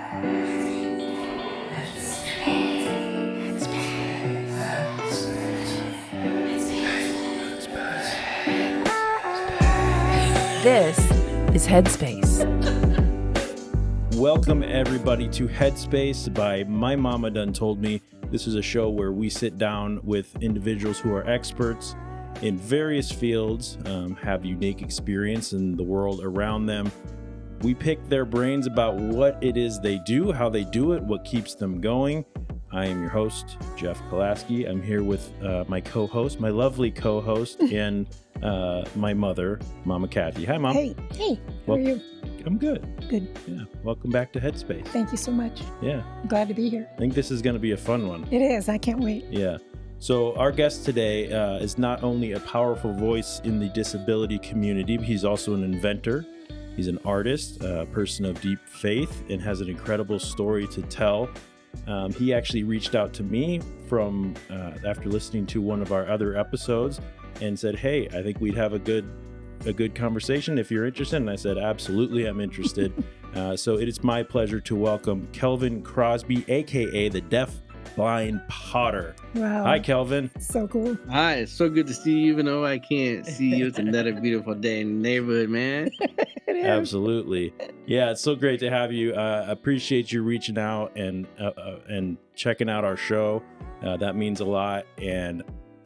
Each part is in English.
This is Headspace. Welcome everybody to Headspace by My Mama Done Told Me. This is a show where we sit down with individuals who are experts in various fields, have unique experience in the world around them. We pick their brains about what it is they do, how they do it, what keeps them going. I am your host, Jeff Kolaski. I'm here with my co-host, my lovely co-host, and my mother, Mama Kathy. Hi, Mom. Hey, how are you? I'm good. Good. Yeah, welcome back to Headspace. Thank you so much. Yeah. I'm glad to be here. I think this is going to be a fun one. It is. I can't wait. Yeah. So our guest today is not only a powerful voice in the disability community, but he's also an inventor. He's an artist, a person of deep faith, and has an incredible story to tell. He actually reached out to me from after listening to one of our other episodes and said, "Hey, I think we'd have a good conversation if you're interested." And I said, "Absolutely, I'm interested." So it is my pleasure to welcome Kelvin Crosby, aka the DeafBlind Potter. Wow. Hi, Kelvin. So cool. Hi, it's so good to see you, even though I can't see you. It's another beautiful day in the neighborhood, man. It is. Absolutely. Yeah, it's so great to have you. Appreciate you reaching out and checking out our show. That means a lot. And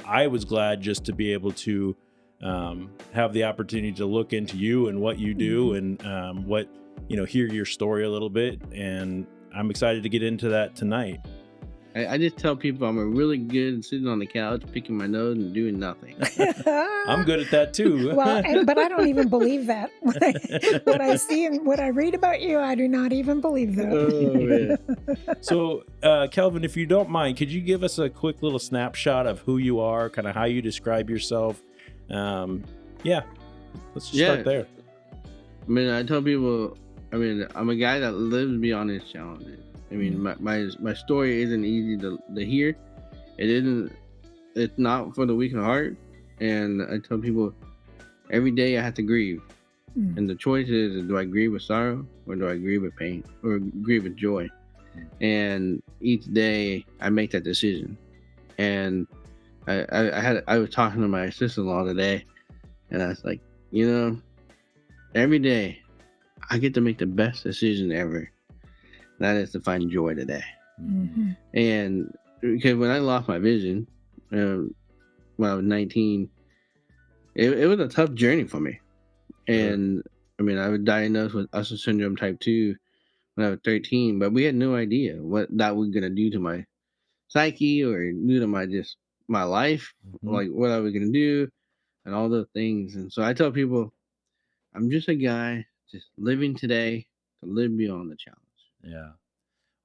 I was glad just to be able to have the opportunity to look into you and what you do and hear your story a little bit. And I'm excited to get into that tonight. I just tell people I'm really good at sitting on the couch, picking my nose and doing nothing. I'm good at that too. But I don't even believe that. What I see and what I read about you, I do not even believe that. Oh, yeah. So, Kelvin, if you don't mind, could you give us a quick little snapshot of who you are, kind of how you describe yourself? Let's just start there. I mean, I tell people, I'm a guy that lives beyond his challenges. I mean, my story isn't easy to hear. It's not for the weak of heart. And I tell people every day I have to grieve. And the choice is, do I grieve with sorrow or do I grieve with pain or grieve with joy? And each day I make that decision. And I was talking to my sister-in-law today and I was like, every day I get to make the best decision ever. That is to find joy today. Mm-hmm. And because when I lost my vision, when I was 19, it was a tough journey for me. And I was diagnosed with Usher Syndrome type 2 when I was 13, but we had no idea what that was going to do to my psyche or do to my life, like what I was going to do and all those things. And so I tell people, I'm just a guy just living today to live beyond the challenge. Yeah.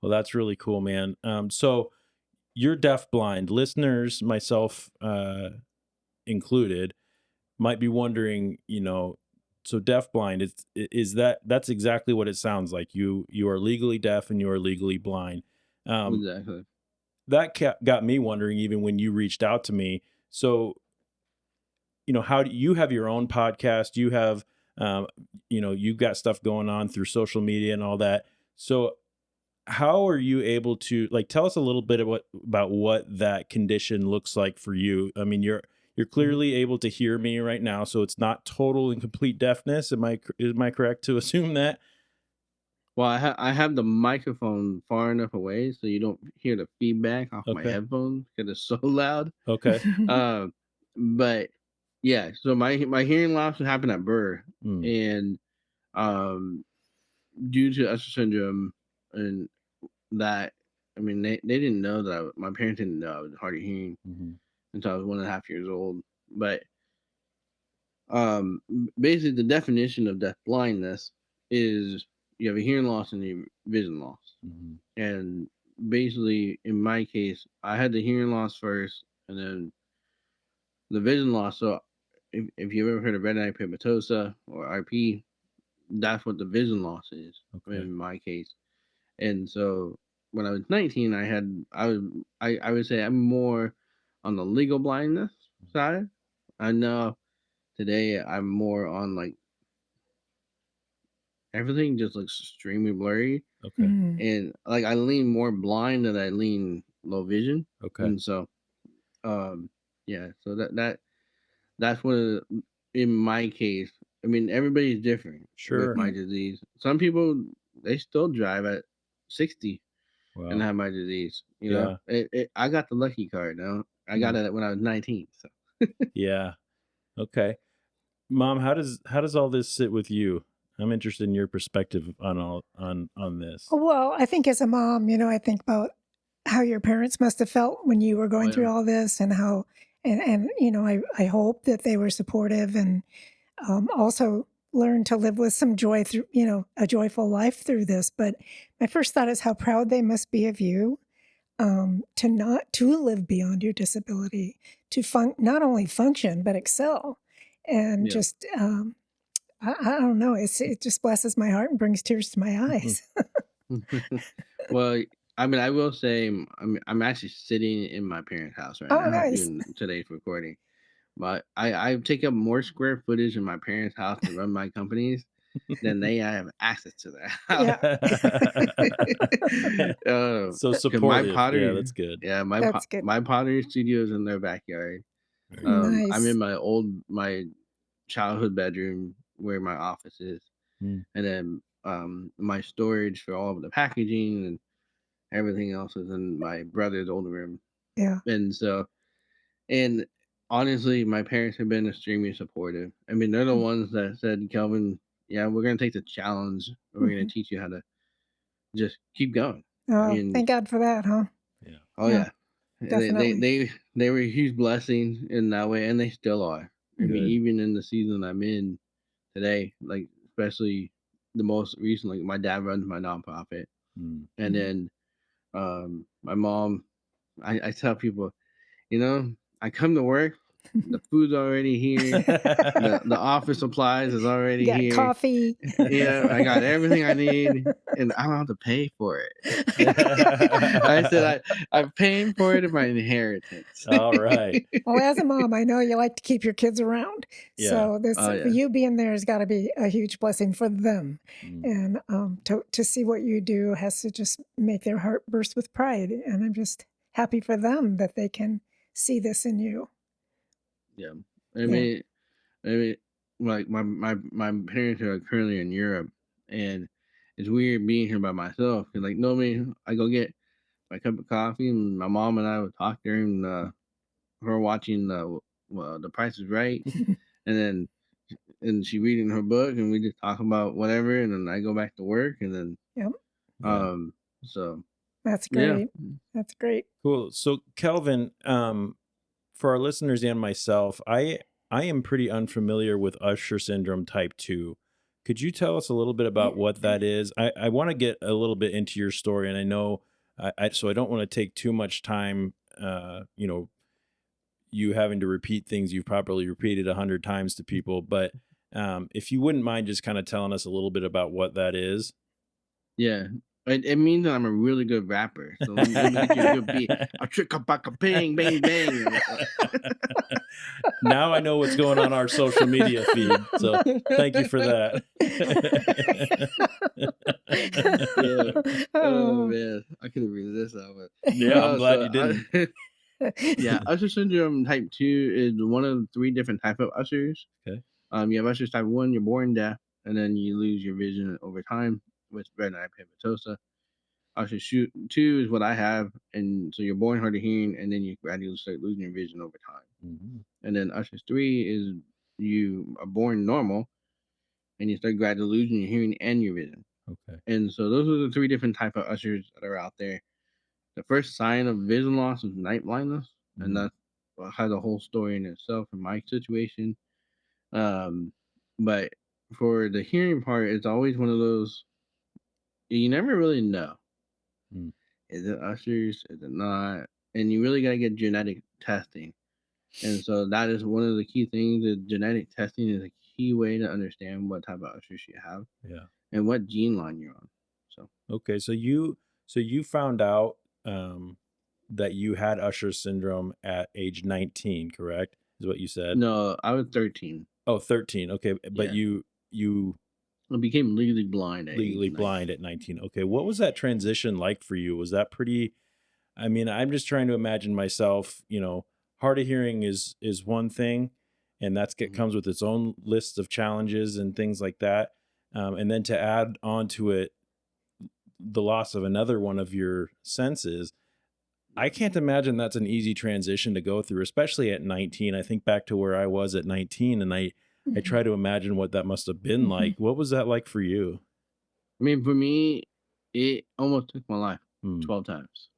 Well, that's really cool, man. So you're deafblind. Listeners, myself included, might be wondering, so deafblind that's exactly what it sounds like. You are legally deaf and you are legally blind. Exactly. That got me wondering, even when you reached out to me. So, how do you have your own podcast? You have, you've got stuff going on through social media and all that. So how are you able to tell us a little bit about what that condition looks like for you? I mean, you're clearly able to hear me right now, so it's not total and complete deafness. Am I correct to assume that? Well, I have the microphone far enough away so you don't hear the feedback off my headphones because it's so loud. Okay. But yeah, so my hearing loss happened at birth, and due to Usher syndrome and that, they didn't know that my parents didn't know I was hard of hearing until I was 1.5 years old. But basically the definition of deaf blindness is you have a hearing loss and a vision loss. And basically in my case, I had the hearing loss first and then the vision loss. So if you've ever heard of retinitis pigmentosa or RP, that's what the vision loss is in my case. And so when I was 19, I would say I'm more on the legal blindness side. I know today I'm more on everything just looks extremely blurry. Okay. Mm. And like I lean more blind than I lean low vision. Okay. And so yeah, so that's what in my case. I mean, everybody's different with Sure. my Yeah. disease. Some people they still drive at 60 and Wow. have my disease. You know, Yeah. I got the lucky card. Now I got it when I was 19. So Yeah. Okay. Mom, how does all this sit with you? I'm interested in your perspective on on this. Well, I think as a mom, I think about how your parents must have felt when you were oh going yeah, through all this, and how, and I hope that they were supportive, and also learn to live with some joy through, a joyful life through this. But my first thought is how proud they must be of you, to live beyond your disability, to not only function but excel, and yeah. just I don't know, it just blesses my heart and brings tears to my eyes. Well, I mean, I will say I'm actually sitting in my parents' house right Oh, now nice. doing today's recording. But I take up more square footage in my parents' house to run my companies than they have access to their house. Yeah. So 'Cause my supportive. Yeah, pottery, that's good. yeah, That's good. my pottery studio is in their backyard. Very good. I'm in Nice. my childhood bedroom where my office is, Mm. and then my storage for all of the packaging and everything else is in my brother's old room. Yeah. And so, and honestly, my parents have been extremely supportive. I mean, they're the ones that said, Kelvin, yeah, we're gonna take the challenge and we're gonna Mhm. teach you how to just keep going. I Oh, mean, thank God for that, huh? Yeah. oh Yeah, yeah, definitely. they were a huge blessing in that way, and they still are. I mean, Good. even in the season I'm in today, like especially the most recent, like my dad runs my nonprofit, Mm. and Mhm. then my mom. I tell people, you know, I come to work, the food's already here, the office supplies is You already got here. coffee. Yeah, I got everything I need, and I don't have to pay for it. I said I'm paying for it in my inheritance. All right. Well, as a mom, I know you like to keep your kids around. Yeah. So this, Oh for yeah, you being there, has got to be a huge blessing for them. Mm. And to see what you do has to just make their heart burst with pride. And I'm just happy for them that they can see this in you. yeah. Yeah. I mean, like my parents are currently in Europe, and it's weird being here by myself. 'Cause, like normally, I go get my cup of coffee, and my mom and I would talk during her watching the Price is Right, and then she reading her book, and we just talk about whatever, and then I go back to work, and then Yep. Yeah. so That's yeah, great. That's great. Cool. So Kelvin, for our listeners and myself, I am pretty unfamiliar with Usher syndrome type 2. Could you tell us a little bit about what that is? I want to get a little bit into your story, and I know so I don't want to take too much time. You having to repeat things you've probably repeated 100 times to people, but if you wouldn't mind just kind of telling us a little bit about what that is. yeah. It means that I'm a really good rapper. So let me get you a good beat. A trick a baka bang bang bang. Now I know what's going on our social media feed. So thank you for that. Yeah. Oh Oh. man, I couldn't resist that one. Yeah, I'm glad you didn't. Yeah, Usher syndrome type 2 is one of the three different type of Ushers. Okay. You have Usher's type 1, you're born deaf, and then you lose your vision over time with retinitis pigmentosa. Usher 2 is what I have, and so you're born hard of hearing, and then you gradually start losing your vision over time. Mhm. And then Usher 3 is you are born normal, and you start gradually losing your hearing and your vision. Okay. And so those are the three different type of Ushers that are out there. The first sign of vision loss is night blindness, and Mhm. that has a whole story in itself in my situation. Um, but for the hearing part, it's always one of those you never really know. Mm. Is it ushers? Is it not? And you really gotta get genetic testing. And so that is one of the key things. That genetic testing is a key way to understand what type of ushers you have Yeah. and what gene line you're on. So Okay. So you found out that you had Usher syndrome at age 19, correct? Is what you said? no, I was 13. Oh, 13. Okay. But Yeah. you I became legally blind at age Legally blind 19. at 19. Okay, what was that transition like for you? Was that pretty I mean, I'm just trying to imagine myself, hard of hearing is one thing, and Mhm. comes with its own list of challenges and things like that. And then to add onto it the loss of another one of your senses, I Yep. can't imagine that's an easy transition to go through, especially at 19. I think back to where I was at 19, and I Mhm. try to imagine what that must have been Mhm. like. What was that like for you? I mean, for me, it almost took my life Hmm. 12 times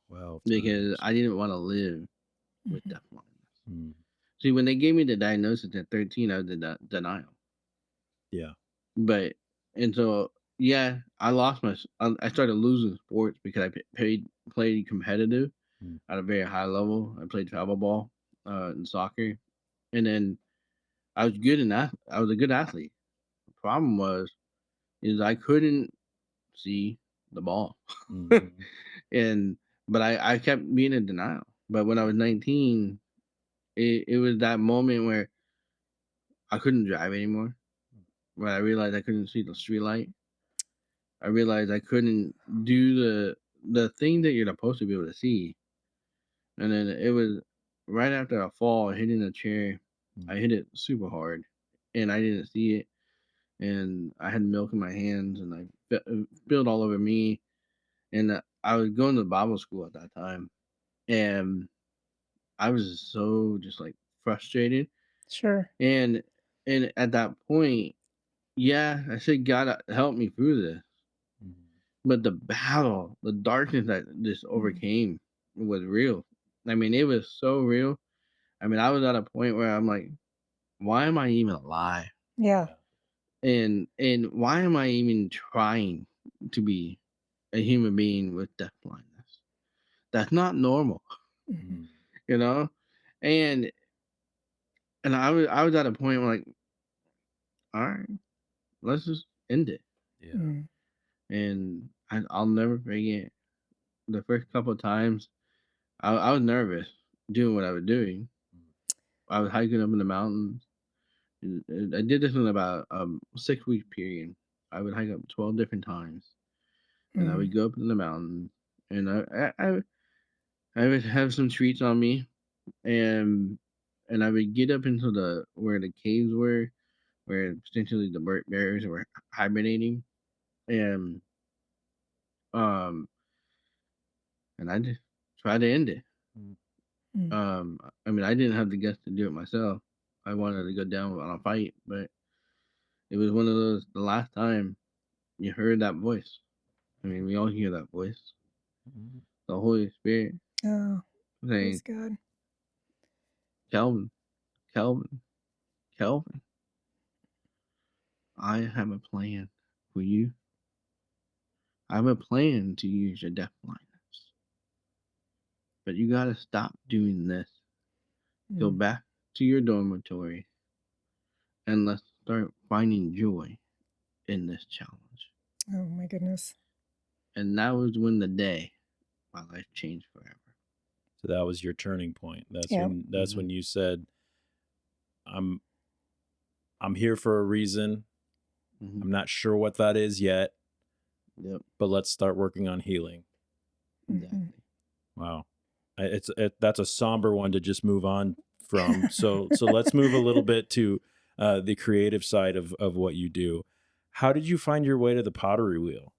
12 because times. I didn't want to live with Mhm. deaf blindness. Hmm. See, when they gave me the diagnosis at 13, I was in denial. Yeah. But, and so, yeah, I lost I started losing sports because I played competitive Mm. at a very high level. I played travel ball and soccer. And then I was good in that. I was a good athlete. The problem is I couldn't see the ball. Mhm. and but I kept being in denial. But when I was 19, it was that moment where I couldn't drive anymore. Where I realized I couldn't see the street light. I realized I couldn't do the thing that you're supposed to be able to see. And then it was right after a fall, hitting a chair. Mm. I hit it super hard, and I didn't see it. And I had milk in my hands, and spilled all over me. And I was going to Bible school at that time, and I was so just like frustrated. Sure. And at that point, yeah, I said, God, help me through this. Mhm. But the battle, the darkness that just Mm. overcame was real. I mean, it was so real. I mean, I was at a point where I'm like, why am I even alive? Yeah. Yeah. And why am I even trying to be a human being with deaf blindness? That's not normal, Mhm. Mm. you know? And I was at a point where like, all right, let's just end it. Yeah. Mm. And I'll never forget the first couple of times I was nervous doing what I was doing. Mm. I was hiking up in the mountains. I did this in about 6 week period. I would hike up 12 different times, and I Mm. would go up in the mountain, and I would have some treats on me, and I would get up into the where the caves were, where potentially the bears were hibernating, and um I just try to end it. Mm. Mm. I mean, I didn't have the guts to do it myself. I wanted to go down on a fight, but it was one of those. The last time you heard that voice, I mean, we all hear that voice, Mhm. the Holy Spirit Oh, praise saying, God. "Kelvin, Kelvin, Kelvin, I have a plan for you. I have a plan to use your deaf blindness, but you got to stop doing this. Go Mm. back to your dormitory and let's start finding joy in this challenge." Oh my goodness. And that was when the day my life changed forever. So that was your turning point. Yeah. That's Hmm. when you said, "I'm I'm here for a reason. Hmm. I'm not sure what that is yet, Yep, but let's start working on healing." Mhm. exactly. Wow. That's a somber one to just move on from. So let's move a little bit to the creative side of what you do. How did you find your way to the pottery wheel?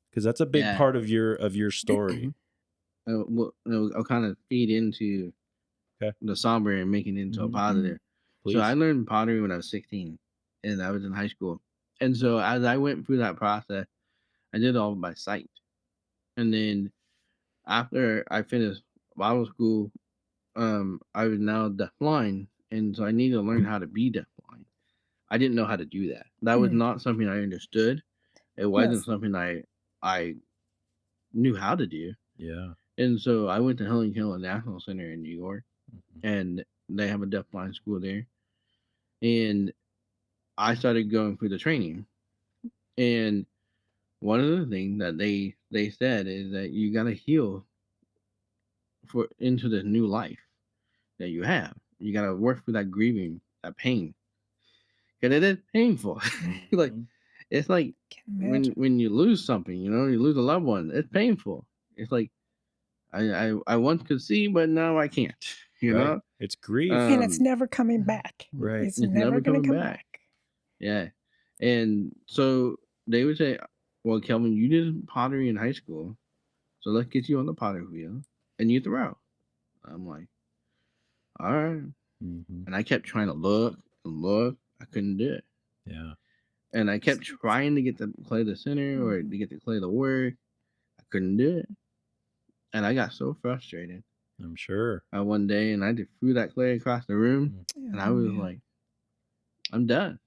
Because that's a big Yeah. part of your story. I'll kind of feed into Okay. the somber and make it into a Hmm. Mm. positive. So I Please. learned pottery when I was 16, and I was in high school. And so as I went through that process, I did it all by sight. And then after I finished Bible school, I was now deafblind, and so I needed to learn how to be deafblind. I didn't know how to do that. That was Mm. not something I understood. It wasn't Yes. something I knew how to do. Yeah. And so I went to Helen Keller National Center in New York, Mhm. and they have a deafblind school there. And I started going through the training. And one of the things that they said is that you got to heal for into this new life that you have. You got to work through that grieving, that pain, because it is painful. Like Mhm. it's like Can imagine. when you lose something, you know, you lose a loved one. It's painful. It's like I once could see, but now I can't. You Right. know, It's grief. And it's um, never coming back. Right. It's it's never never going to coming come back. back. Yeah, and so they would say, "Well, Kelvin, you did pottery in high school, so let's get you on the pottery wheel and you throw." I'm like, "All right," Mhm. and I kept trying to look and look. I couldn't do it. Yeah. And I kept trying to get the clay to center or to get the clay to work. I couldn't do it. And I got so frustrated I'm sure. one day and I just threw that clay across the room and I Oh, was man. like, I'm done.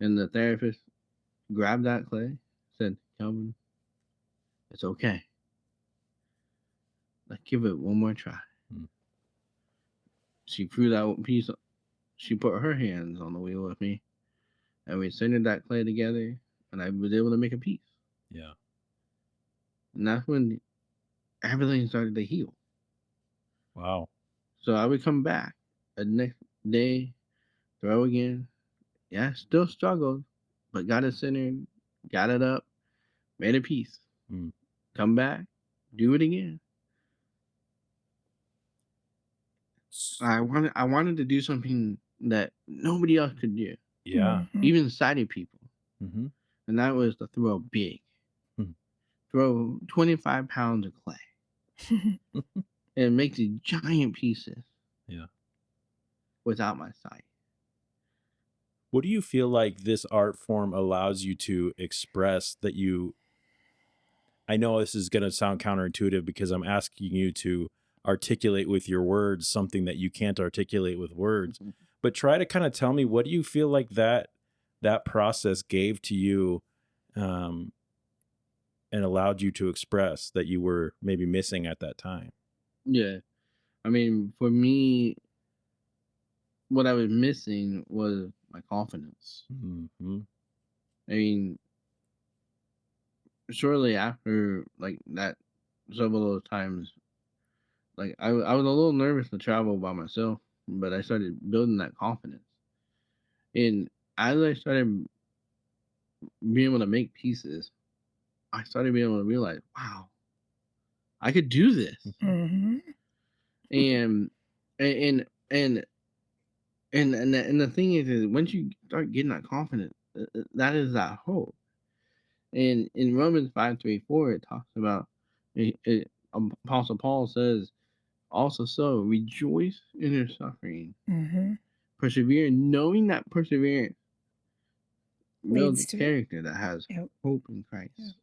And the therapist grabbed that clay, said, Kelvin, it's okay. Let's give it one more try. Mm. She threw that piece, she put her hands on the wheel with me and we centered that clay together and I was able to make a piece. Yeah. And that's when everything started to heal. Wow. So I would come back the next day, throw again. Yeah, still struggled, but got it centered, got it up, made a piece. Mm. Come back, do it again. I wanted to do something that nobody else could do, Yeah. even sighted people, Mm-hmm. and that was to throw big, Hmm. throw 25 pounds of clay, and make these giant pieces. Yeah. Without my sight. What do you feel like this art form allows you to express that you? I know this is going to sound counterintuitive because I'm asking you to articulate with your words something that you can't articulate with words. But try to kind of tell me, what do you feel like that process gave to you, um, and allowed you to express that you were maybe missing at that time? Yeah, I mean, for me, what I was missing was my confidence. Mm-hmm. I mean, shortly after like that, several of those times, like I was a little nervous to travel by myself, but I started building that confidence. And as I started being able to make pieces, I started being able to realize, wow, I could do this. Mm-hmm. And and and and the thing is once you start getting that confidence, that is that hope. And in Romans 5:3-4, it talks about Apostle Paul says, also so rejoice in your suffering, Mm-hmm. persevere, knowing that perseverance builds Leads a to, character that has yep. hope in Christ. Yep.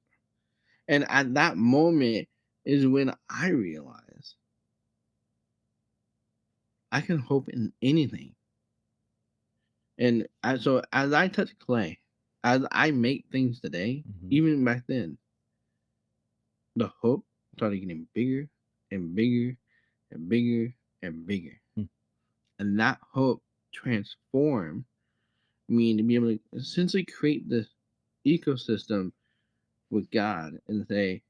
And at that moment is when I realized I can hope in anything. And so as I touch clay, as I make things today, Mm-hmm. even back then, the hope started getting bigger and bigger and bigger and bigger. Mm. And that hope transformed me to be able to essentially create this ecosystem with God and say,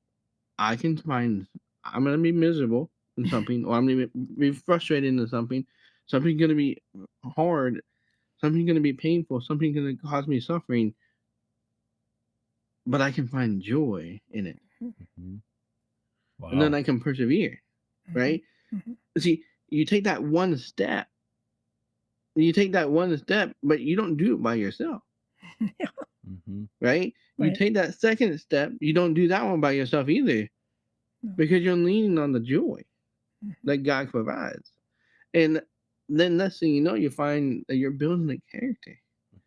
I can find, I'm going to be miserable in something, or I'm going to be frustrated in something. Something's going to be hard. Something's going to be painful. Something's going to cause me suffering. But I can find joy in it. Mm-hmm. Wow. And then I can persevere, right? Mm-hmm. See, you take that one step. You take that one step, but you don't do it by yourself. Yeah. Mm-hmm. Right? You Right. take that second step, you don't do that one by yourself either. No. Because you're leaning on the joy Mm-hmm. that God provides. And then next thing you know, you find that you're building a character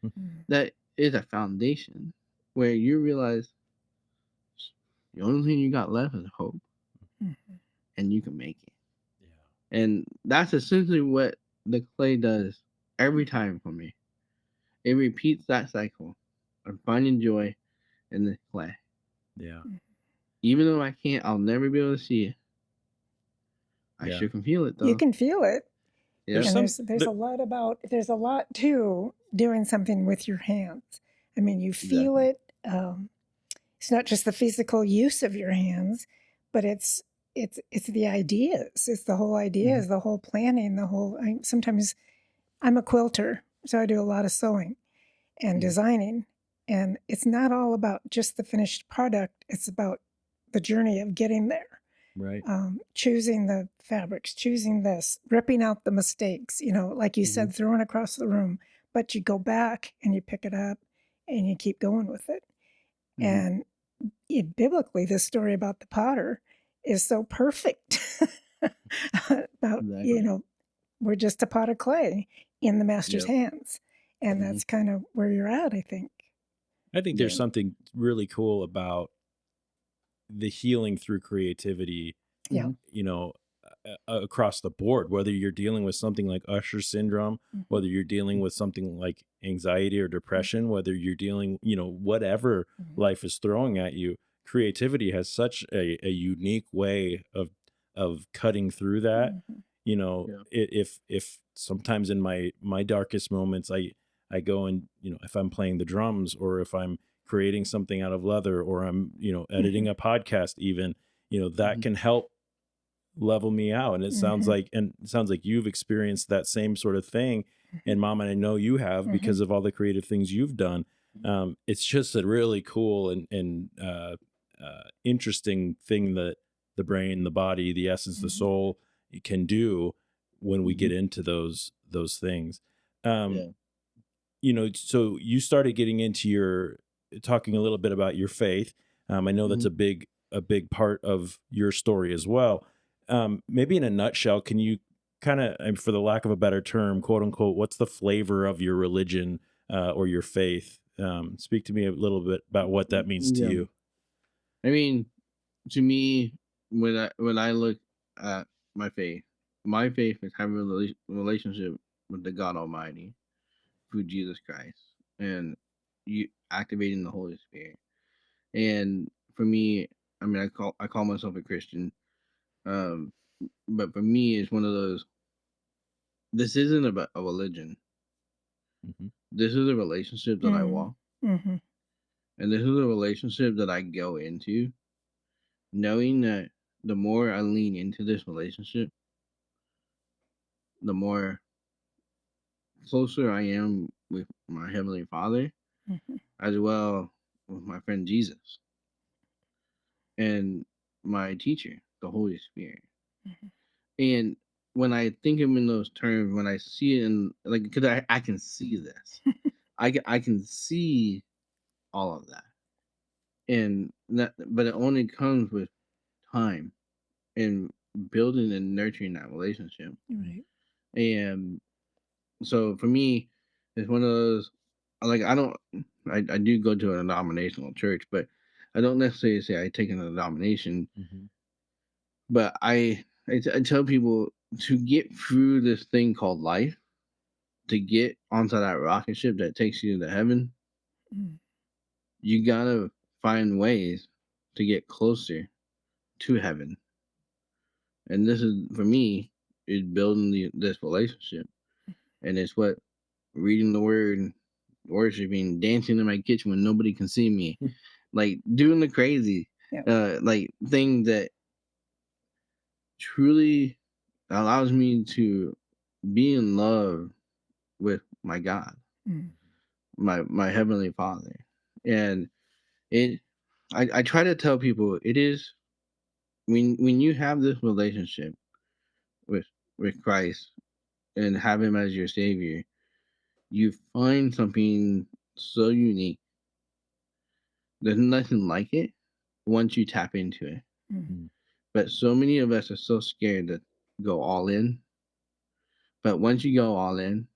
Mm-hmm. that is a foundation where you realize the only thing you got left is hope, Mm-hmm. and you can make it. Yeah. And that's essentially what the clay does every time for me. It repeats that cycle of finding joy in the clay. Yeah. Even though I can't, I'll never be able to see it. I Yeah. sure can feel it though. You can feel it. Yeah. And there's a lot to doing something with your hands. I mean, you feel Exactly. it. It's not just the physical use of your hands, but it's the ideas. It's the whole idea, Mhm. is the whole planning, sometimes I'm a quilter. So I do a lot of sewing and designing. And it's not all about just the finished product, it's about the journey of getting there. Right. Choosing the fabrics, choosing this, ripping out the mistakes, like you said, throwing across the room, but you go back and you pick it up and you keep going with it. And biblically, this story about the potter is so perfect about, Exactly. we're just a pot of clay in the master's Yep. hands. And that's kind of where you're at, I think. I think Yeah. there's something really cool about the healing through creativity, Yeah. you know, across the board, whether you're dealing with something like Usher syndrome, whether you're dealing with something like anxiety or depression, whether you're dealing, whatever life is throwing at you, creativity has such a unique way of cutting through that. Yeah. If sometimes in my darkest moments, I go and, if I'm playing the drums or if I'm creating something out of leather or I'm, editing a podcast even, that can help level me out. And it sounds like you've experienced that same sort of thing. And Mom, and I know you have because of all the creative things you've done. It's just a really cool and interesting thing that the brain, the body, the essence, the soul can do when we get into those things. Yeah. So you started getting into talking a little bit about your faith. I know that's a big part of your story as well. Maybe in a nutshell, can you kind of, for the lack of a better term, quote unquote, what's the flavor of your religion or your faith? Speak to me a little bit about what that means to Yeah. you. I mean, to me, when I look at my faith is having a relationship with the God Almighty through Jesus Christ, and you activating the Holy Spirit. And for me, I mean, I call myself a Christian, um, but for me, it's one of those. This isn't about a religion. Hmm. This is a relationship that I walk, Mm-hmm. and this is a relationship that I go into, knowing that the more I lean into this relationship, the more closer I am with my Heavenly Father, Mm-hmm. as well with my friend Jesus and my teacher, the Holy Spirit. And when I think of him in those terms, when I see it in like, because I can see this, I can see all of that, and that, but it only comes with time and building and nurturing that relationship. Right. And so for me, it's one of those, like, I do go to a denominational church, but I don't necessarily say I take a denomination. But I tell people to get through this thing called life, to get onto that rocket ship that takes you to heaven, Mm. you gotta find ways to get closer to heaven. And this is, for me, is building this relationship, and it's what reading the word, worshiping, dancing in my kitchen when nobody can see me, like doing the crazy, Yeah. like thing that truly allows me to be in love with my God, Mm. my heavenly Father. And it I try to tell people it is, when you have this relationship with Christ and have him as your savior, you find something so unique. There's nothing like it once you tap into it. Mm. But so many of us are so scared to go all in. But once you go all in,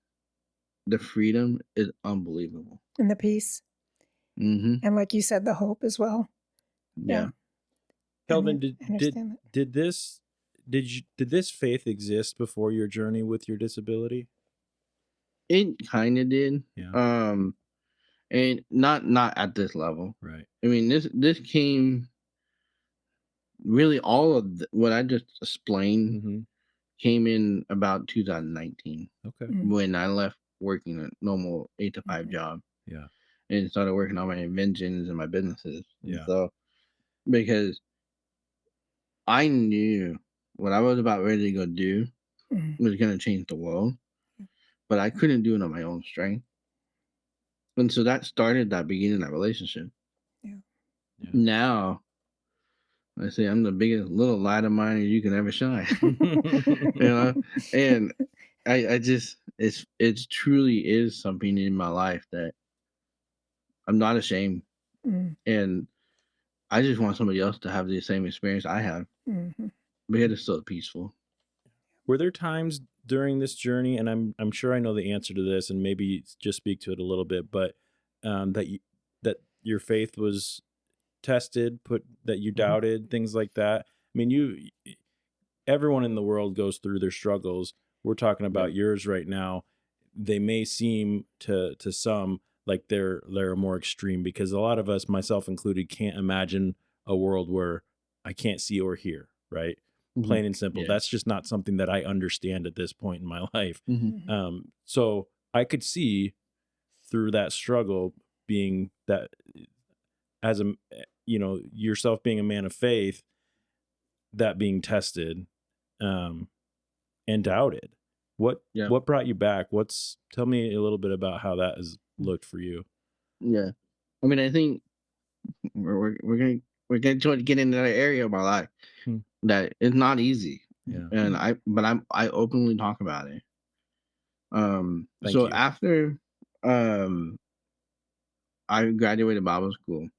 the freedom is unbelievable. And the peace. Mm-hmm. And like you said, the hope as well. Yeah. Kelvin, I understand that. did this faith exist before your journey with your disability? It kind of did. Yeah. And not at this level. Right. I mean, this came, really, all of what I just explained Mm-hmm. came in about 2019, Okay. Mm. when I left working a normal 8 to 5 job Yeah. and started working on my inventions and my businesses. And Yeah. so, because I knew what I was about ready to go do Mm. was going to change the world, but I couldn't do it on my own strength. And so that started that beginning of that relationship. Yeah. Yeah. Now I say I'm the biggest little light of mine you can ever shine. You know? And I just it's truly is something in my life that I'm not ashamed. Mm, And I just want somebody else to have the same experience I have. mhm. But it is still peaceful. Were there times during this journey, and I'm sure I know the answer to this, and maybe just speak to it a little bit, but that your faith was tested, that you Mhm. doubted, things like that. I mean, everyone in the world goes through their struggles. We're talking Yeah. about yours right now. They may seem to some like they're more extreme, because a lot of us, myself included, can't imagine a world where I can't see or hear, right? Mhm. Plain and simple. Yeah. That's just not something that I understand at this point in my life. Mhm. Mhm. So I could see through that struggle, being that, as a, yourself being a man of faith, that being tested, um and doubted. Yeah. What brought you back? Tell me a little bit about how that has looked for you. Yeah. I mean, I think we're gonna try to get into that area of my life Hmm. that is not easy. Yeah. And I openly talk about it. Thank So you. after um I graduated Bible school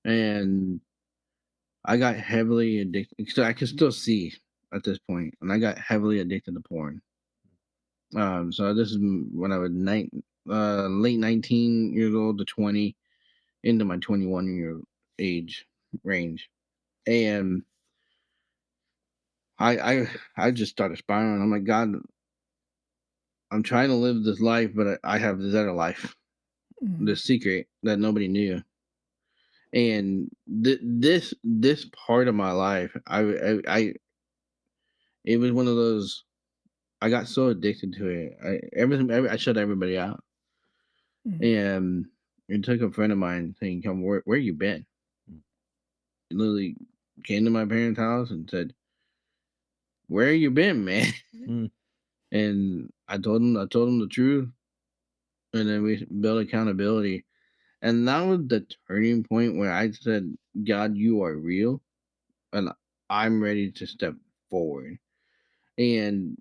and I got heavily addicted. So I can still see at this point, and I got heavily addicted to porn. So this is when I was late 19 years old to 20, into my 21-year age range, and I just started spiraling. I'm like, God, I'm trying to live this life, but I have this other life, Mm, this secret that nobody knew. And this part of my life, it was one of those. I got so addicted to it. I shut everybody out, mm, and it took a friend of mine saying, "Come, where you been?" He literally came to my parents' house and said, "Where you been, man?" Mm. And I told him the truth, and then we built accountability. And that was the turning point where I said, "God, you are real, and I'm ready to step forward." And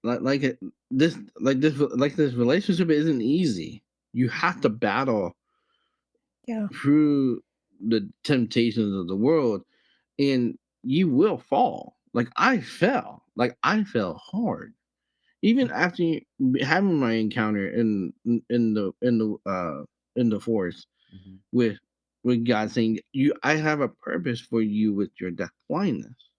like it, this relationship isn't easy. You have to battle yeah. through the temptations of the world, and you will fall. I fell hard even after having my encounter in the forest Mhm. with God saying, "You, I have a purpose for you with your deaf blindness."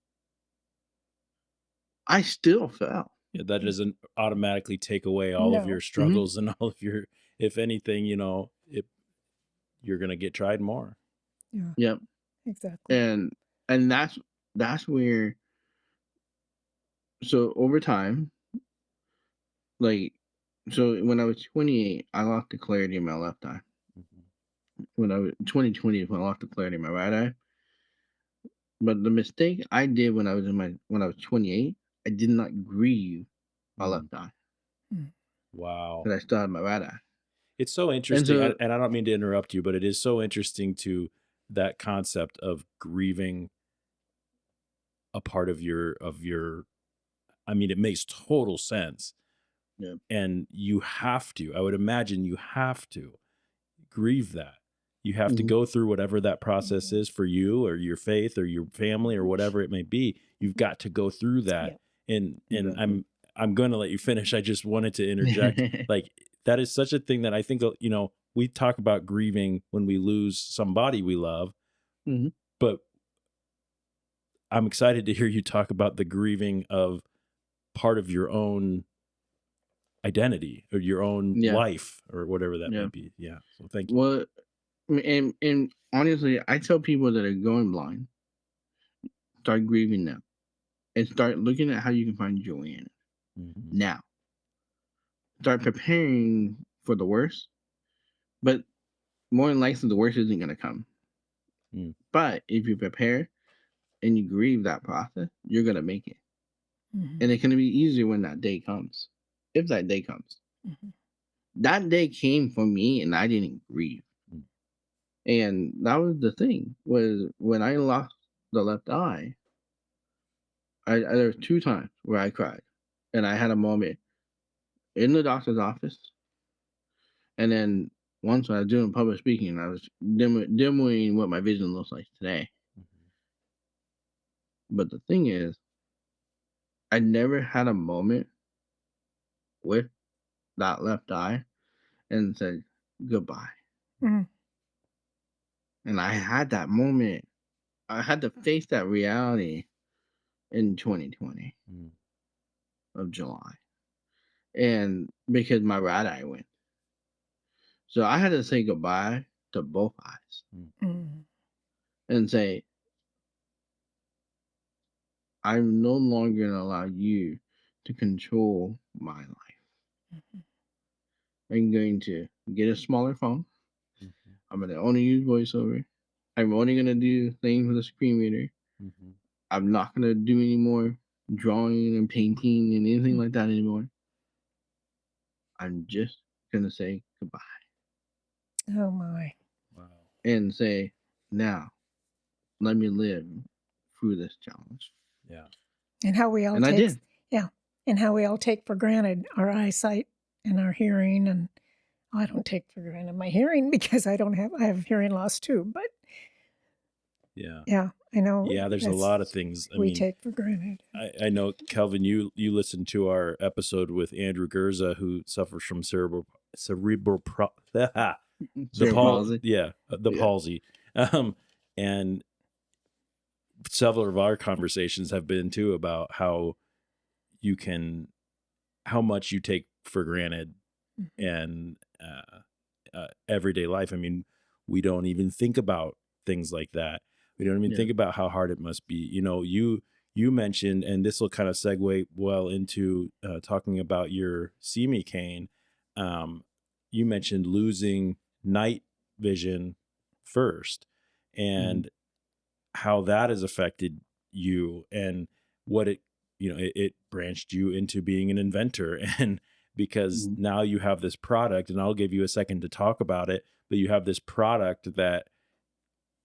I still fell. Yeah, that doesn't automatically take away all of your No. Hmm. struggles and all of your, if anything, you're going to get tried more. Yeah. Yep. Exactly. And that's where, so over time, like, so when I was 28, I lost the clarity in my left eye. Mhm. When I was 2020 is when I lost the clarity in my right eye. But the mistake I did when I was 28, I did not grieve my Mm. left eye Mm, Wow. because I still had my right eye. It's so And interesting, so, and I don't mean to interrupt you, but it is so interesting to that concept of grieving a part of your. I mean, it makes total sense, yeah. and you have to. I would imagine you have to grieve that. You have to Hmm. go through whatever that process mhm. is for you, or your faith, or your family, or whatever it may be. You've got to go through that. Yeah. And Exactly. I'm going to let you finish. I just wanted to interject. Like, that is such a thing that I think, we talk about grieving when we lose somebody we love, Hmm. but I'm excited to hear you talk about the grieving of part of your own identity, or your own Yeah. life, or whatever that may Yeah. be. Yeah. So thank you. Well, and honestly, I tell people that are going blind, start grieving now and start looking at how you can find joy in it Mhm. now. Start preparing for the worst, but more than likely the worst isn't going to come. Mm. But if you prepare and you grieve that process, you're going to make it. Mhm. And it's going to be easier when that day comes. if that day comes. Mhm. That day came for me, and I didn't grieve. Mm. And that was the thing, was when I lost the left eye, there was 2 times where I cried, and I had a moment in the doctor's office, and then once when I was doing public speaking, and I was demoing what my vision looks like today. Mhm. But the thing is, I never had a moment with that left eye and said goodbye. Mm. And I had that moment. I had to face that reality in 2020 Mm. of July. And because my right eye went. So I had to say goodbye to both eyes Mm. and say, I'm no longer going to allow you to control my life. Mhm. I'm going to get a smaller phone. Mhm. I'm going to only use voiceover. I'm only going to do things with a screen reader. Mhm. I'm not going to do any more drawing and painting and anything like that anymore. I'm just going to say goodbye Oh my. Wow. and say, now, let me live through this challenge. Yeah. And how we all And I take, did. yeah, and how we all take for granted our eyesight and our hearing. And I don't take for granted my hearing because I have hearing loss too. But Yeah. yeah, I know Yeah. There's a lot of things. I we mean, take for granted. I know, Kelvin, you listened to our episode with Andrew Gerza, who suffers from the Cerebral palsy. the Yeah. palsy. And several of our conversations have been too about how much you take for granted Mhm. and everyday life. I mean, we don't even think about things like that. We don't even Yeah. think about how hard it must be. You mentioned, and this will kind of segue well into talking about your see me cane. You mentioned losing night vision first, and how that has affected you, and what it branched you into being an inventor. And because Mhm. now you have this product, and I'll give you a second to talk about it, but you have this product that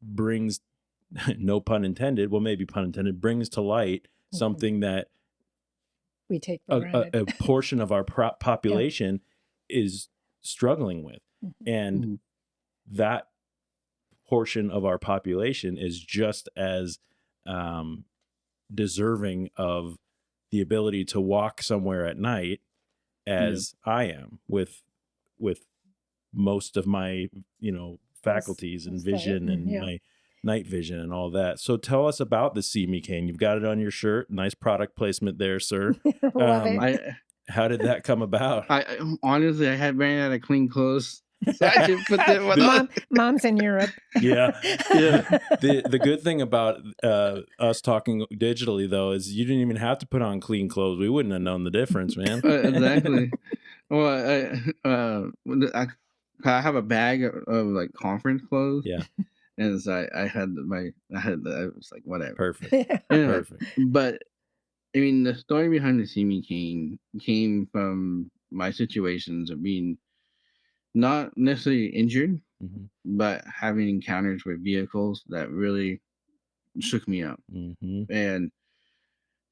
brings no pun intended, well, maybe pun intended, brings to light something that We take for granted. a portion of our population is struggling with. Mhm. And Mhm. that portion of our population is just as deserving of the ability to walk somewhere at night as I am, with most of my faculties and vision and Yeah. my night vision and all that. So tell us about the See Me cane. You've got it on your shirt. Nice product placement there, sir. Love it. How did that come about? I honestly, I had ran out of clean clothes, so I didn't put that one on. Mom's in Europe. Yeah. Yeah. The good thing about us talking digitally, though, is you didn't even have to put on clean clothes. We wouldn't have known the difference, man. Exactly. Well, I have a bag of like conference clothes, Yeah. and so I was like, whatever. Perfect. Anyway, Perfect. but I mean, the story behind the See Me came from my situations of being not necessarily injured, Mm-hmm. but having encounters with vehicles that really shook me up. Mm-hmm. And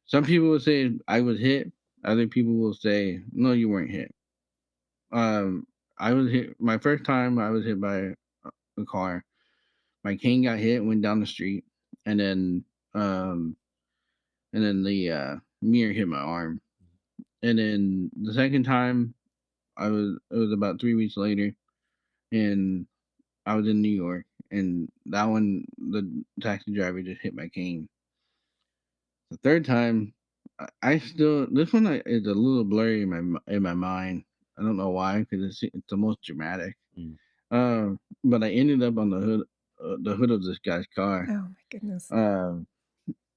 some people will say I was hit. Other people will say, no, you weren't hit. Um, I was hit. My first time I was hit by a car. My cane got hit, went down the street, and um, then the mirror hit my arm. And then the second time, it was about 3 weeks later, and I was in New York, and that one the taxi driver just hit my cane. The third time, I still this one is a little blurry in my mind. I don't know why, because it's the most dramatic. Mm. But I ended up on the hood of this guy's car. Oh my goodness.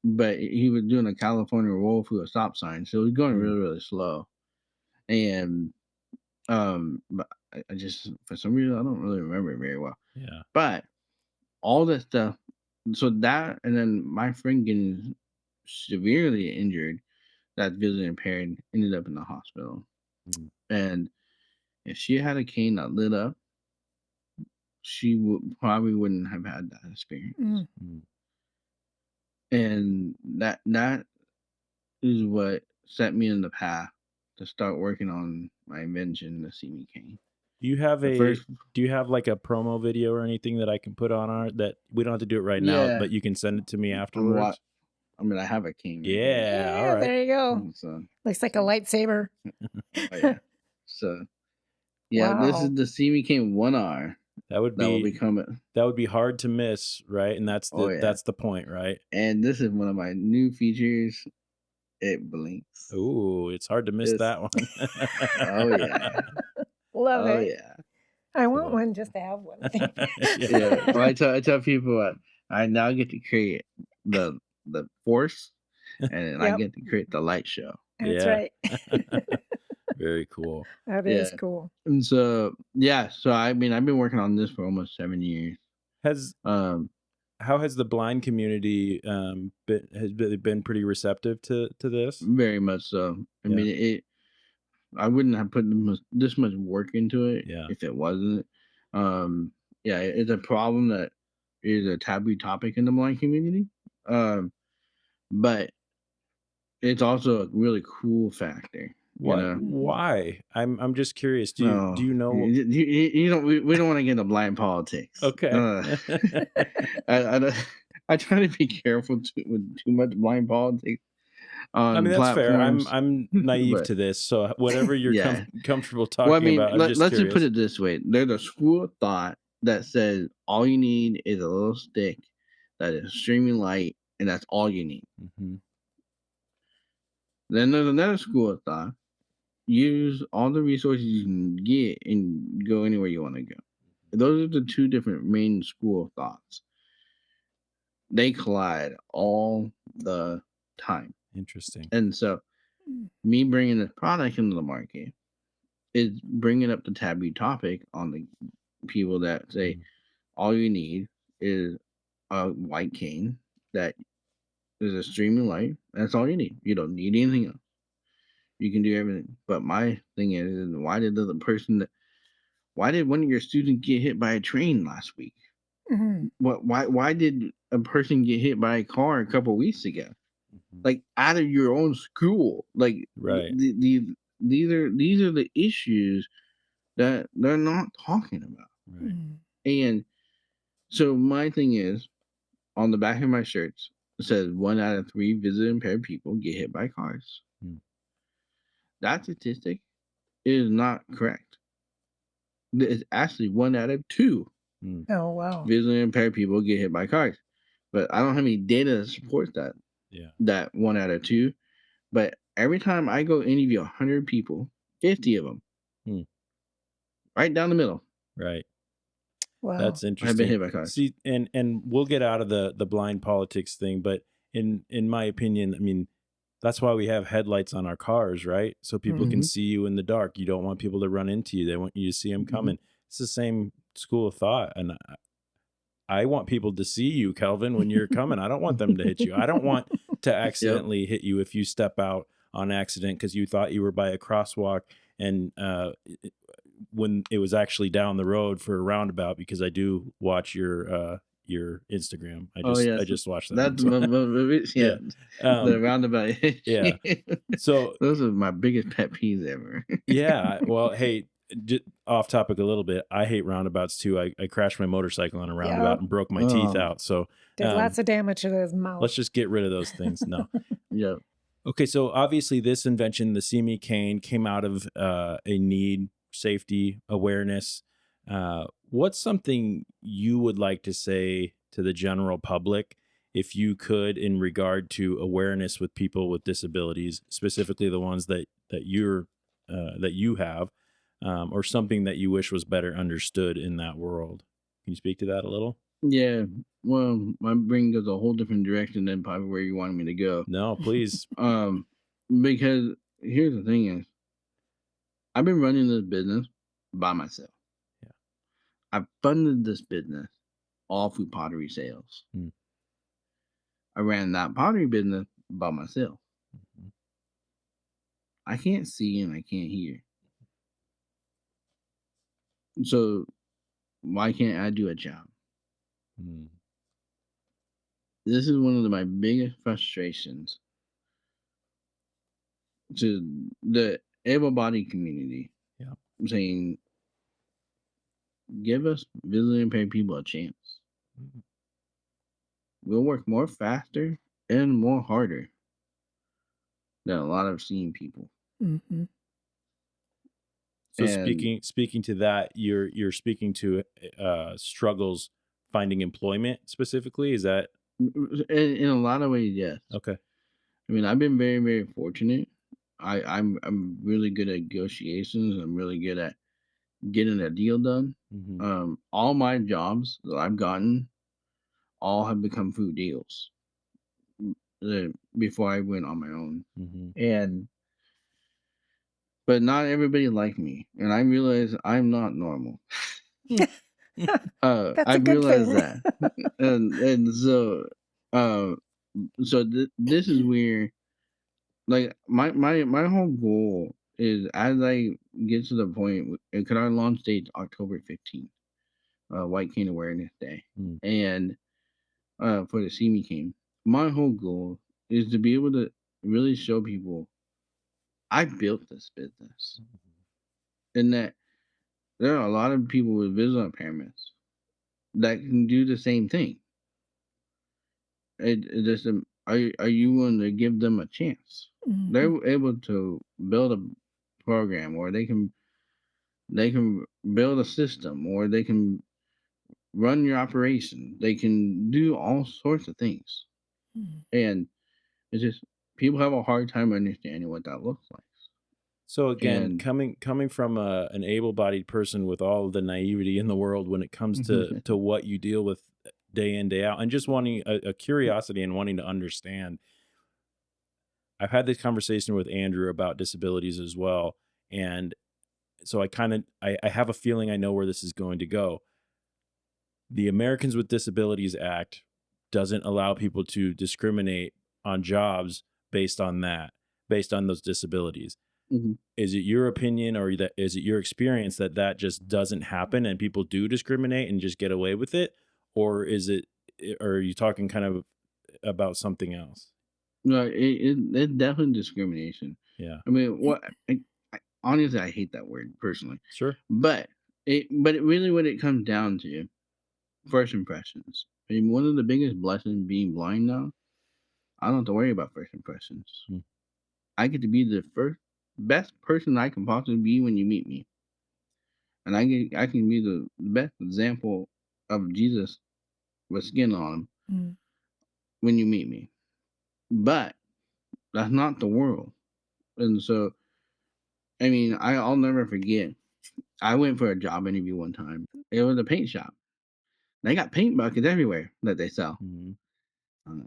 But he was doing a California roll through a stop sign, so he was going really, really slow. And but I just for some reason I don't really remember it very well. Yeah. But all that stuff, so that and then my friend getting severely injured, that's visually impaired, ended up in the hospital. Mm. And if she had a cane that lit up, she probably wouldn't have had that experience. Mm. Mm. And that is what set me in the path to start working on my invention, the See Me cane. Do you have The first, like a promo video or anything that I can put on our that we don't have to do it right now, yeah, but you can send it to me I'm what. afterwards? I mean, I have a cane right here. Yeah, all Yeah, right. there you go. So, Looks like a lightsaber. oh yeah. So yeah, this Wow. is the See Me cane 1R That would that will be become it. hard to miss, right? And Oh yeah. that's the point, right? And this is one of my new features. It blinks. Ooh, it's hard to miss It's that one. oh yeah. Love Oh it. yeah. I want Cool. one just to have one. I think. Yeah. Well, I tell people I now get to create the force, and I Yep, get to create the light show. that's Yeah. right. Very cool. That is Yeah. cool. And so yeah, so I mean I've been working on this for almost 7 years. Has Um, How has the blind community been pretty receptive to this? very much so. I Yeah. mean I wouldn't have put this much work into it Yeah. if it wasn't. Yeah, it's a problem that is a taboo topic in the blind community. Um, but it's also a really cool factor, you What? know. Mhm. Why? I'm just curious. Do No, you know? you don't. We don't want to get into blind politics. Okay. I, don't- I try to be careful with too much blind politics I mean, on that's fair. platforms, I'm naive but to this, so whatever you're yeah. comfortable Well, I talking mean, about, I'm just let's just put curious. it this way: there's a school of thought that says all you need is a little stick that is extremely light, and that's all you need. Hmm. Then there's another school of thought: use all the resources you can get and go anywhere you want to go. Those are the two different main school of thoughts. They collide all the time, Interesting. and so Mm. me bringing this product into the market is bringing up the taboo topic on the people that say Mm. all you need is a white cane that is extremely light. That's all you need. You don't need anything else. You can do everything. But my thing is why did one of your students get hit by a train last week? Mhm. Why did a person get hit by a car a couple weeks ago? Mhm. Like out of your own school. Like Right. these are the issues that they're not talking about. Right. Mm. And so my thing is on the back of my shirts, it says 1 out of 3 visually impaired people get hit by cars. Mm. That statistic is not correct. It's actually 1 out of 2 Mm. Oh wow. visually impaired people get hit by cars. But I don't have any data that supports Yeah. that 1 out of 2. But every time I go interview 100 people, 50 of them, Mm. right down the middle, Right. Wow. That's have been interesting. hit by cars. See, and we'll get out of the blind politics thing, but in my opinion, I mean, that's why we have headlights on our cars, right? So people can Mhm. see you in the dark. You don't want people to run into you. They want you to see them Mhm. coming. It's the same school of thought, and I want people to see you, Kelvin, when you're coming. I don't want them to hit you. I don't want to Yep. accidentally hit you if you step out on accident because you thought you were by a crosswalk and when it was actually down the road for a roundabout, because I do watch your Instagram. Oh I yes, just watched that that's one. yeah. Yeah. The roundabout. Yeah. So Those are my biggest pet peeves ever. yeah, well, hey, off topic a little bit. I hate roundabouts too. I crashed my motorcycle on a roundabout Yep. and broke my teeth Oh, out. So Did lots of damage to his mouth. let's just get rid of those things. No. yeah. Okay, so obviously this invention, the See Me cane, came out of a need, safety, awareness. What's something you would like to say to the general public, if you could, in regard to awareness with people with disabilities, specifically the ones that you have, or something that you wish was better understood in that world? Can you speak to that a little? Yeah. Well, my brain goes a whole different direction than probably where you wanted me to go. No, please. Um, because here's the thing is, I've been running this business by myself. Yeah. I funded this business all through pottery sales. Mm. I ran that pottery business by myself. Mhm. I can't see and I can't hear. So why can't I do a job? Mm. This is one of my biggest frustrations to the able-bodied community. Yeah. I'm saying, give us visually impaired people a chance. Mm. We'll work more faster and more harder than a lot of seeing people. Mm-hmm. So And speaking to that, you're speaking to struggles finding employment specifically. Is that in a lot of ways, yes. okay? I mean, I've been very, very fortunate. I'm really good at negotiations. I'm really good at getting a deal done. Mm-hmm. All my jobs that I've gotten all have become food deals before I went on my own. Mm-hmm. And but not everybody like me, and I realize I'm not normal. That's I a good realize thing. that, and so uh, this is where like my whole goal is as I get to the point because our launch date's October 15th, White Cane Awareness Day, Mm. and for the See Me Cane. My whole goal is to be able to really show people I built this business, and that there are a lot of people with visual impairments that can do the same thing. It just are you willing to give them a chance? Mm-hmm. They're able to build a program, or they can build a system, or they can run your operation. They can do all sorts of things, Mm-hmm. and it's just people have a hard time understanding what that looks like. So again, And coming from an able-bodied person with all of the naivety in the world when it comes to what you deal with day in day out, and just wanting a curiosity and wanting to understand. I've had this conversation with Andrew about disabilities as well, and so I have a feeling I know where this is going to go. The Americans with Disabilities Act doesn't allow people to discriminate on jobs based on that, based on those disabilities. Mhm. Is it your opinion, or that is it your experience that that just doesn't happen and people do discriminate and just get away with it, or is it, or are you talking kind of about something else? No, it's definitely discrimination. Yeah, I mean, honestly, I hate that word personally, sure. but it really what it comes down to first impressions. I mean, one of the biggest blessings being blind now, I don't have to worry about first impressions. Mm. I get to be the first best person I can possibly be when you meet me, and I can be the best example of Jesus with skin on him Mm-hmm. when you meet me. But that's not the world, and so I mean, I'll never forget. I went for a job interview one time. It was a paint shop. They got paint buckets everywhere that they sell. Mhm.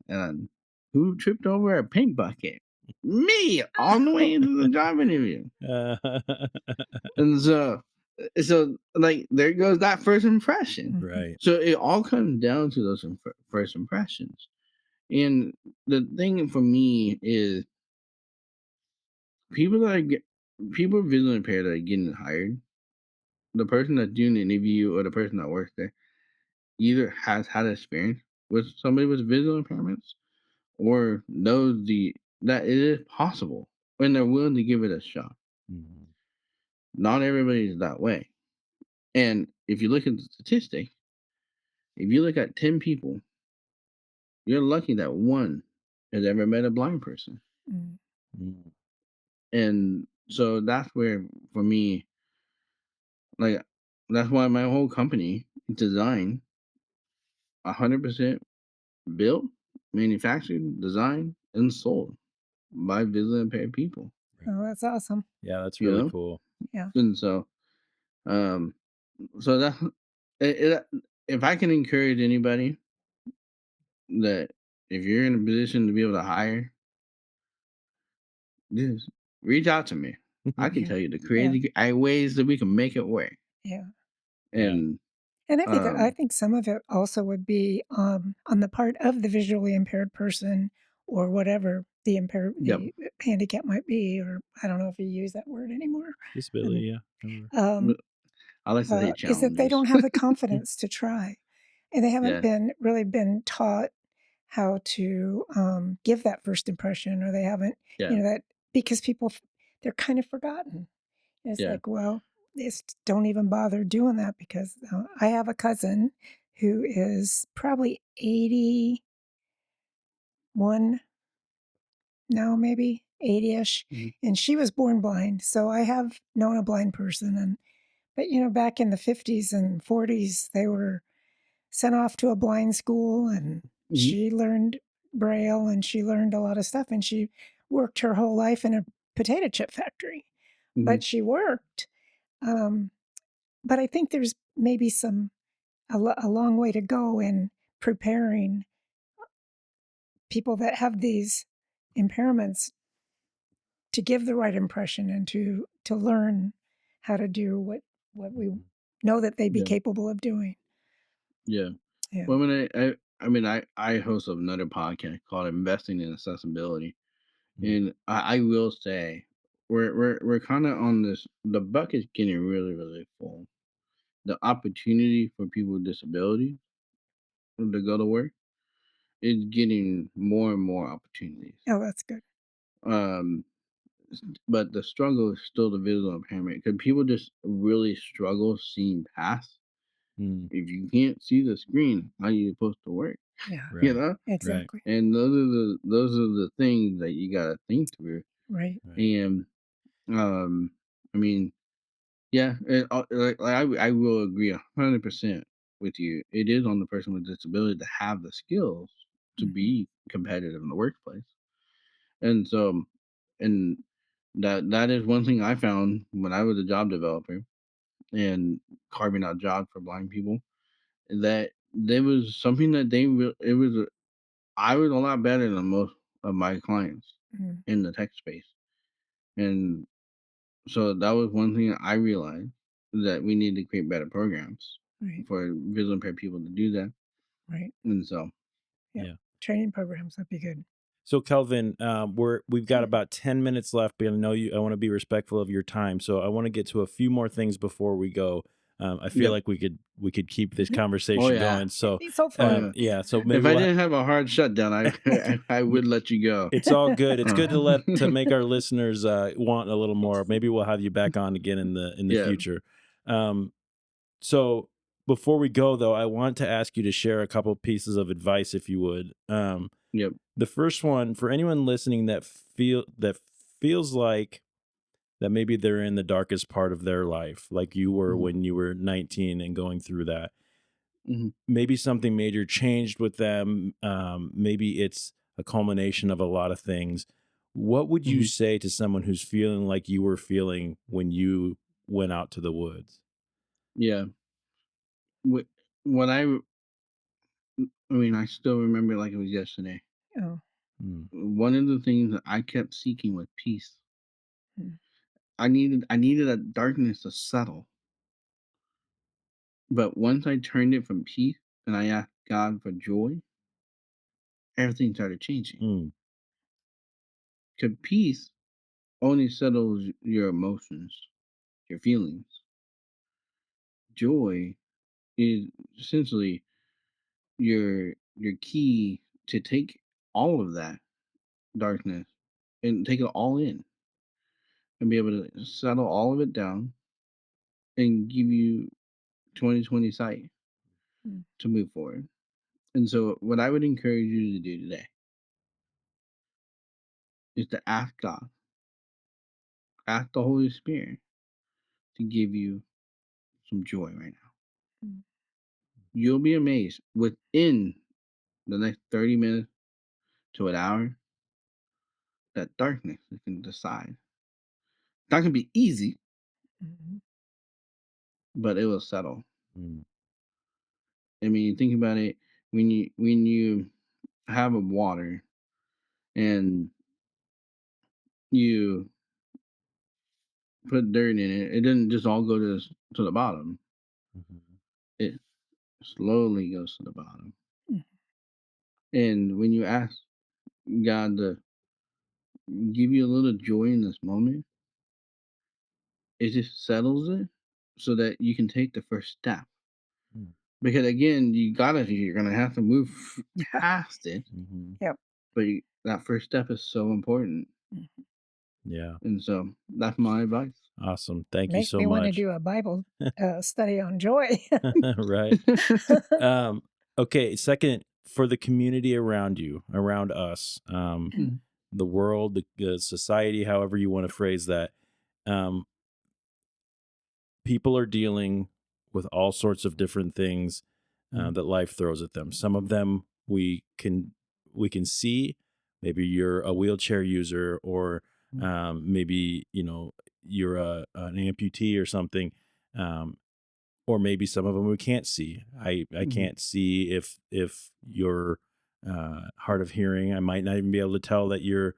And who tripped over a paint bucket? Me, on the way into the job interview. And so like there goes that first impression. Right. So it all comes down to those first impressions. And the thing for me is people that people visually impaired that are getting hired, the person that's doing the interview or the person that works there either has had experience with somebody with visual impairments or knows that it is possible and they're willing to give it a shot. Mhm. Not everybody is that way. And if you look at the statistic, if you look at 10 people, you're lucky that one has ever met a blind person. Mm-hmm. Mm. And so that's where, for me, like, that's why my whole company is designed 100% built, manufactured, designed, and sold by visually impaired people, Oh, that's awesome. Yeah, that's you really know? cool. Yeah. And um, so that if I can encourage anybody that if you're in a position to be able to hire, just reach out to me. I can Yeah. tell you the Yeah. crazy ways that we can make it work. Yeah. Yeah. And And I um, think some of it also would be on the part of the visually impaired person or whatever yep. the handicap might be, or I don't know if you use that word anymore. Disability, And yeah. However. um, I like to say is that they challenges. don't have the confidence to try, and they haven't Yeah. been taught how to give that first impression, or they haven't, Yeah. that because they're kind of forgotten. It's Yeah. like, well, just don't even bother doing that because I have a cousin who is probably 81 now, maybe 80ish, Mhm. and she was born blind. So I have known a blind person, and but back in the 50s and 40s, they were sent off to a blind school, and Mhm. she learned Braille, and she learned a lot of stuff, and she worked her whole life in a potato chip factory, Mhm. but she worked. Um, but I think there's maybe a long way to go in preparing people that have these impairments to give the right impression and to learn how to do what we know that they'd be Yeah. capable of doing. Yeah. Yeah. Well, I host another podcast called Investing in Accessibility, Mm. and I will say we're kind of on this. The bucket's getting really really full. The opportunity for people with disabilities to go to work is getting more and more opportunities. Oh, that's good. Um, but the struggle is still the visual impairment because people just really struggle seeing past. Mm. If you can't see the screen, how you supposed to work? Yeah. You Right. know, Right. Exactly. and those are the things that you gotta think through. Right. Right. And I mean, yeah, like I will agree 100% with you. It is on the person with disability to have the skills to Mhm. be competitive in the workplace. And so, and that is one thing I found when I was a job developer and carving out jobs for blind people, that there was something that it was I was a lot better than most of my clients Mm. in the tech space. And so that was one thing I realized, that we need to create better programs Right. for visually impaired people to do that. Right. And so, Yeah. Yeah. Training programs would be good. So Kelvin, we've got about 10 minutes left, but I know I want to be respectful of your time. So I want to get to a few more things before we go. I feel yep. like we could keep this Oh conversation yeah. going. It'd So be so Oh fun. yeah. yeah, so If maybe I didn't have a hard shutdown, I n- would let you go. it's all good. It's Uh, good to make our listeners want a little more. Maybe we'll have you back on again in the yeah. future. Um, so before we go though, I want to ask you to share a couple pieces of advice if you would. Yep. The first one for anyone listening that feels like that maybe they're in the darkest part of their life, like you were Hmm. when you were 19 and going through that. Hmm. Maybe something major changed with them. Maybe it's a culmination of a lot of things. What would you Hmm. say to someone who's feeling like you were feeling when you went out to the woods? Yeah. What what I still remember like it was yesterday. Oh. Mm, One of the things that I kept seeking was peace. Mm. I needed that darkness to settle. But once I turned it from peace and I asked God for joy, everything started changing. mm, Because peace only settles your emotions, your feelings. Joy is essentially your key to take all of that darkness and take it all in and be able to settle all of it down and give you 2020 sight Mm. to move forward. And so what I would encourage you to do today is to ask God, ask the Holy Spirit to give you some joy right now. Mm. You'll be amazed within the next 30 minutes to an hour that darkness can decide. Not gonna be easy, Mhm. but it will settle. mm, I mean, think about it. When you have a water and you put dirt in it, it doesn't just all go to the bottom. mhm, It slowly goes to the bottom. Mm. And when you ask God to give you a little joy in this moment, it just settles it so that you can take the first step. Mm. Because again, you're gonna have to move past it, Mm-hmm. Yep. but that first step is so important, Yeah. and so that's my advice. Awesome. Thank you Makes so me want to much. do a Bible study on joy. Right. Okay. Second, for the community around you, around us, the world, the society, however you want to phrase that, um, people are dealing with all sorts of different things that life throws at them. Some of them we can see. Maybe you're a wheelchair user, or maybe you're an amputee or something. Or maybe some of them we can't see. I can't see if you're hard of hearing. I might not even be able to tell that you're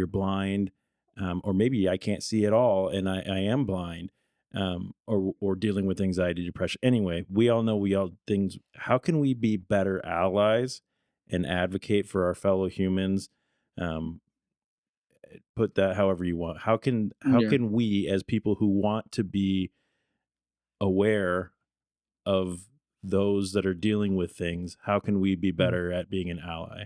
blind, or maybe I can't see at all and I am blind, or dealing with anxiety, depression. Anyway, we all know things. How can we be better allies and advocate for our fellow humans? Um, Put that however you want. How can Yeah. we, as people who want to be aware of those that are dealing with things, how can we be better at being an ally?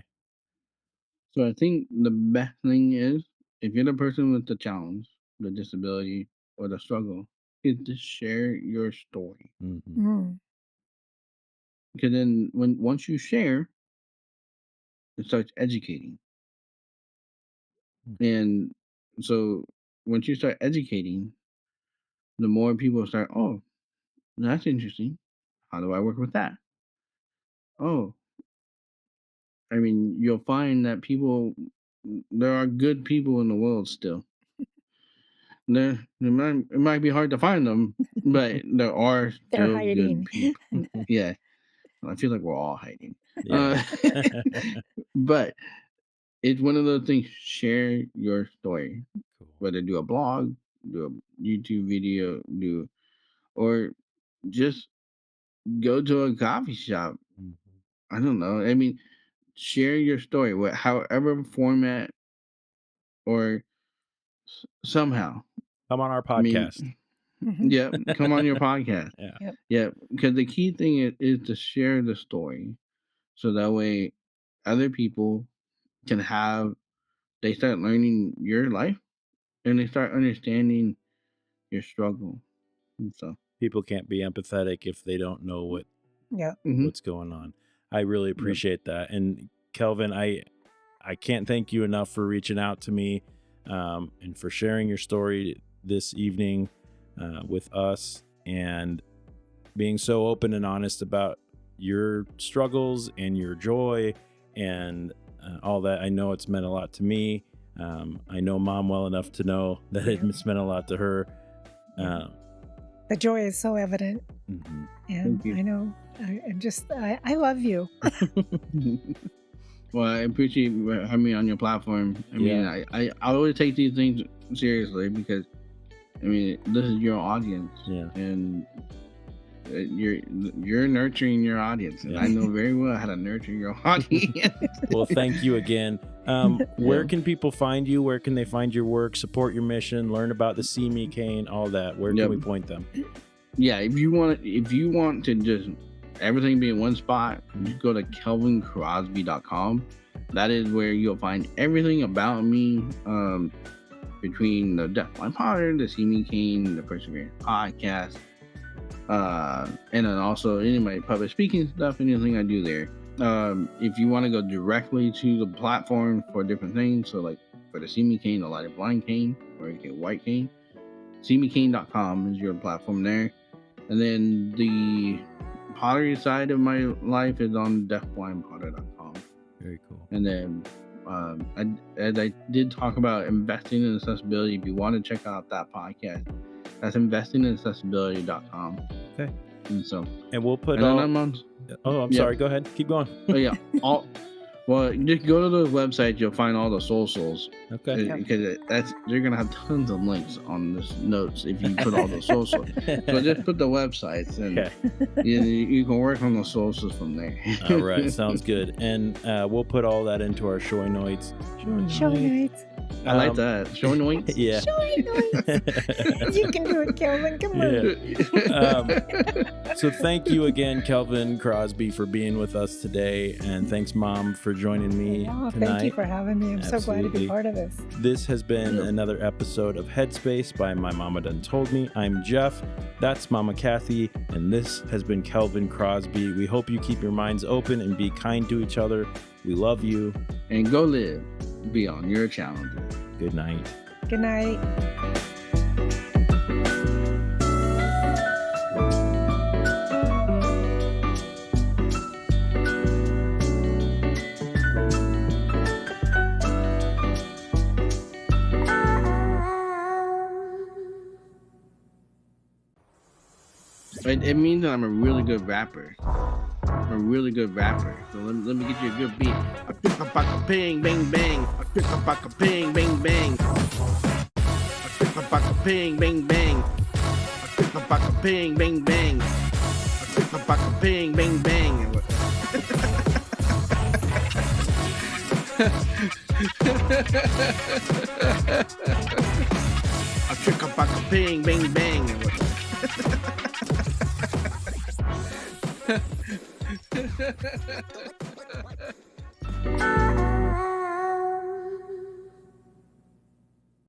So I think the best thing is, if you're the person with the challenge, the disability, or the struggle, is to share your story. Mm-hmm. Because then, once you share, it starts educating, and so once you start educating, the more people start. Oh, that's interesting. How do I work with that? Oh, I mean, you'll find that there are good people in the world still. It might be hard to find them, but there are They're still good hiding. people. Yeah, I feel like we're all hiding. Yeah. But it's one of those things. Share your story, Cool. whether do a blog, do a YouTube video, or just go to a coffee shop. Mm-hmm. I don't know. I mean, share your story, however format or somehow. Come on our I mean, podcast. yeah, come on your podcast. Yeah. Yep. Yeah, because the key thing is to share the story, so that way other people they start learning your life, and they start understanding your struggle. And so, People can't be empathetic if they don't know Yep. what's going on. I really appreciate that. And Kelvin, I can't thank you enough for reaching out to me, and for sharing your story this evening with us, and being so open and honest about your struggles and your joy and all that. I know it's meant a lot to me. I know Mom well enough to know that it's meant a lot to her. The joy is so evident. Mm-hmm. And Thank you. I know I love you. Well, I appreciate you having me on your platform. I mean, Yeah. I always take these things seriously, because I mean, this is your audience, Yeah. and you're nurturing your audience, and Yeah. I know very well how to nurture your audience. Well, thank you again. Where can people find you? Where can they find your work, support your mission, learn about the See Me cane, all that? Where can we point them? Yeah, if you want to just everything be in one spot, just go to kelvincrosby.com. That is where you'll find everything about me, between the DeafBlind Potter, the See Me cane, the Perseverance podcast, and then also any of my public speaking stuff, anything I do there. If you want to go directly to the platform for different things, so like for the See Me cane, the light blind cane, or you get white cane, seemecane.com is your platform there. And then the pottery side of my life is on deafblindpotter.com. Very cool. And then as I did talk about investing in accessibility, if you want to check out that podcast, that's investinginaccessibility.com. Okay. And we'll put I'm sorry, go ahead, keep going. Oh yeah, well, just go to those websites. You'll find all the socials. Okay. Because they're gonna have tons of links on this notes if you put all the socials. So just put the websites, and you can work on the socials from there. All right, sounds good. And we'll put all that into our show notes. Show notes. I like that. Showing wings. Yeah. Showing noise. You can do it, Kelvin. Come on. So thank you again, Kelvin Crosby, for being with us today, and thanks, Mom, for joining me tonight. Thank you for having me. I'm so glad to be part of this. This has been another episode of Headspace by My Mama Done Told Me. I'm Jeff. That's Mama Kathy, and this has been Kelvin Crosby. We hope you keep your minds open and be kind to each other. We love you. And go live beyond your challenges. Good night. Good night. It means that I'm a really good rapper. I'm a really good rapper. So let me get you a good beat. A pick a back a ping bang bang. A pick a back a ping bang bang. A pick a back a ping bang bang. A pick a back a ping bang bang. A pick a back a ping bang bang. A trick a back a ping bang bang. Ha ha ha ha.